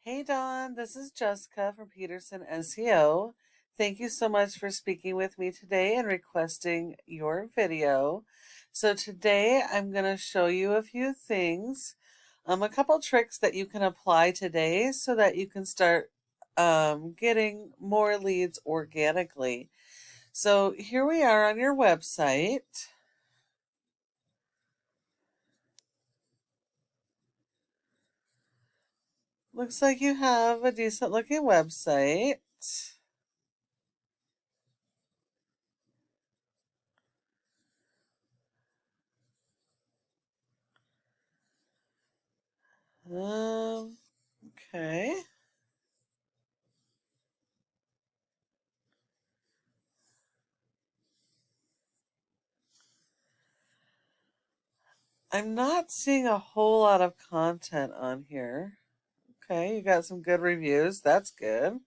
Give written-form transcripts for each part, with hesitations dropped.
Hey Dawn, this is Jessica from Peterson SEO. Thank you so much for speaking with me today and requesting your video. So today I'm going to show you a few things, a couple tricks that you can apply today so that you can start getting more leads organically. So here we are on your website. Looks like you have a decent looking website. Um, okay. I'm not seeing a whole lot of content on here. Okay, you got some good reviews. That's good.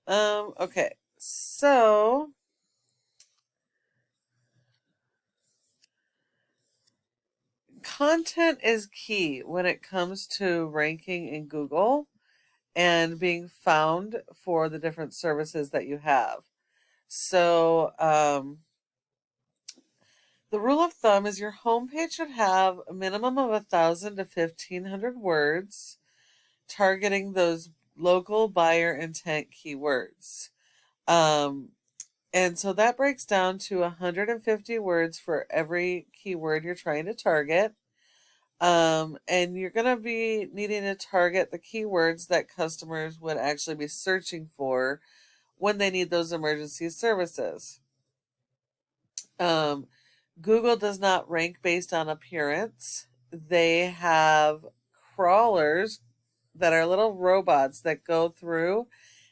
Okay. So content is key when it comes to ranking in Google and being found for the different services that you have. So, the rule of thumb is your homepage should have a minimum of 1,000 to 1,500 words targeting those local buyer intent keywords. Um, and so that breaks down to 150 words for every keyword you're trying to target. And you're going to be needing to target the keywords that customers would actually be searching for when they need those emergency services. Um, Google does not rank based on appearance. They have crawlers that are little robots that go through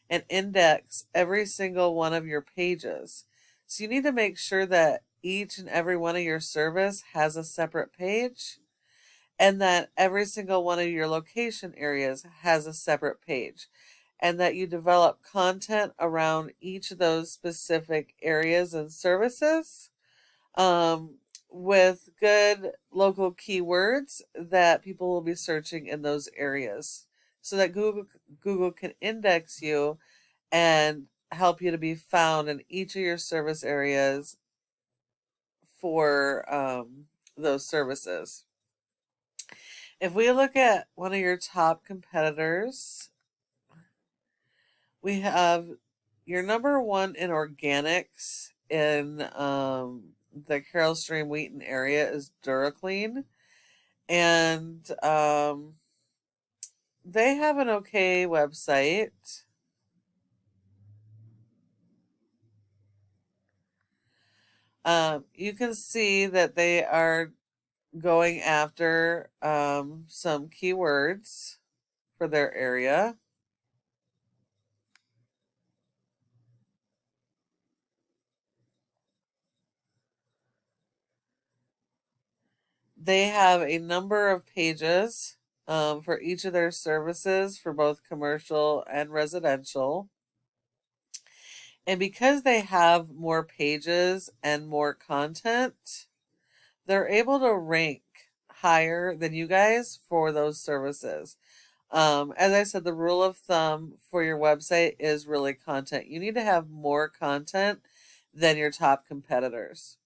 and index every single one of your pages. So you need to make sure that each and every one of your service has a separate page and that every single one of your location areas has a separate page and that you develop content around each of those specific areas and services um, with good local keywords that people will be searching in those areas so that Google can index you and help you to be found in each of your service areas for those services. If we look at one of your top competitors, we have your number one in organics in the Carroll Stream Wheaton area is DuraClean, and they have an okay website. You can see that they are going after some keywords for their area. They have a number of pages for each of their services for both commercial and residential. And because they have more pages and more content, they're able to rank higher than you guys for those services. As I said, the rule of thumb for your website is really content. You need to have more content than your top competitors.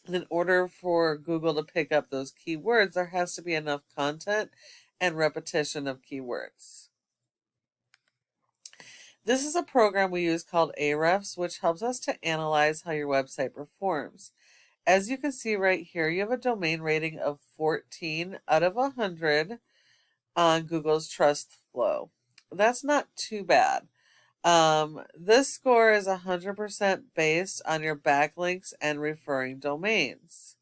And in order for Google to pick up those keywords, there has to be enough content and repetition of keywords. This is a program we use called Ahrefs, which helps us to analyze how your website performs. As you can see right here, you have a domain rating of 14 out of 100 on Google's Trust Flow. That's not too bad. This score is 100% based on your backlinks and referring domains.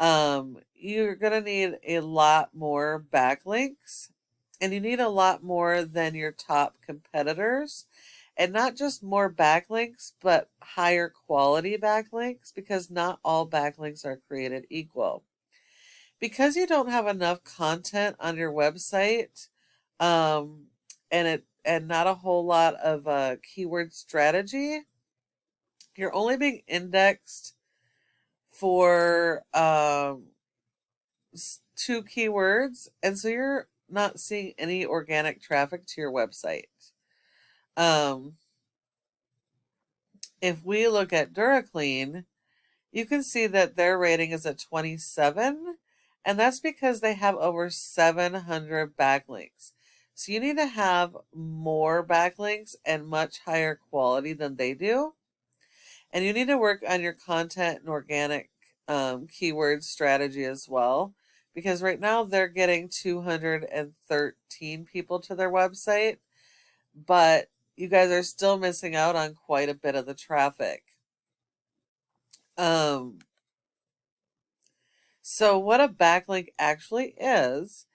You're going to need a lot more backlinks, and you need a lot more than your top competitors. And not just more backlinks, but higher quality backlinks, because not all backlinks are created equal. Because you don't have enough content on your website, um, and not a whole lot of keyword strategy, you're only being indexed for 2 keywords, and so you're not seeing any organic traffic to your website. Um, if we look at DuraClean, you can see that their rating is a 27, and that's because they have over 700 backlinks. So you need to have more backlinks and much higher quality than they do. And you need to work on your content and organic keyword strategy as well, because right now they're getting 213 people to their website, but you guys are still missing out on quite a bit of the traffic. So what a backlink actually is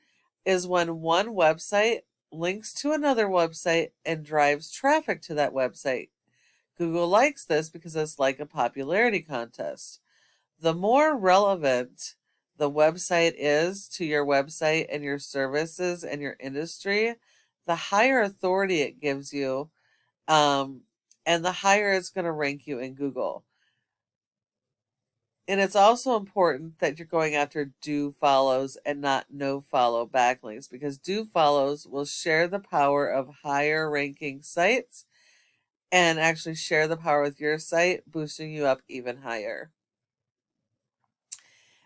when one website links to another website and drives traffic to that website. Google likes this because it's like a popularity contest. The more relevant the website is to your website and your services and your industry, the higher authority it gives you, and the higher it's going to rank you in Google. And it's also important that you're going after do follows and not no follow backlinks, because do follows will share the power of higher ranking sites and actually share the power with your site, boosting you up even higher.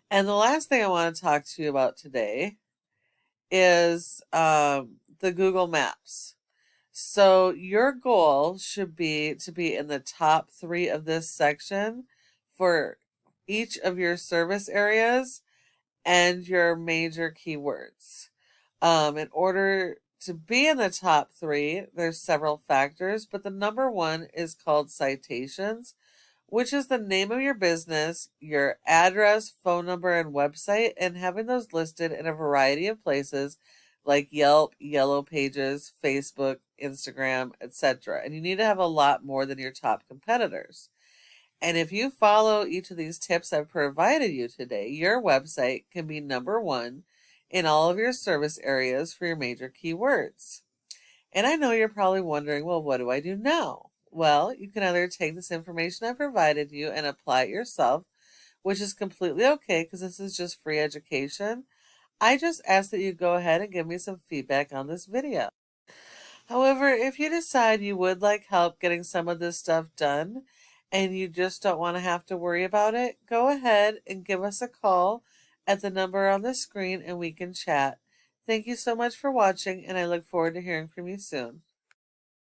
And the last thing I want to talk to you about today is the Google Maps. So your goal should be to be in the top 3 of this section for each of your service areas and your major keywords. In order to be in the top 3, there's several factors, but the number 1 is called citations, which is the name of your business, your address, phone number, and website, and having those listed in a variety of places like Yelp, Yellow Pages, Facebook, Instagram, etc. And you need to have a lot more than your top competitors. And if you follow each of these tips I've provided you today, your website can be number 1 in all of your service areas for your major keywords. And I know you're probably wondering, well, what do I do now? Well, you can either take this information I provided you and apply it yourself, which is completely okay because this is just free education. I just ask that you go ahead and give me some feedback on this video. However, if you decide you would like help getting some of this stuff done and you just don't want to have to worry about it, go ahead and give us a call at the number on the screen and we can chat. Thank you so much for watching, and I look forward to hearing from you soon.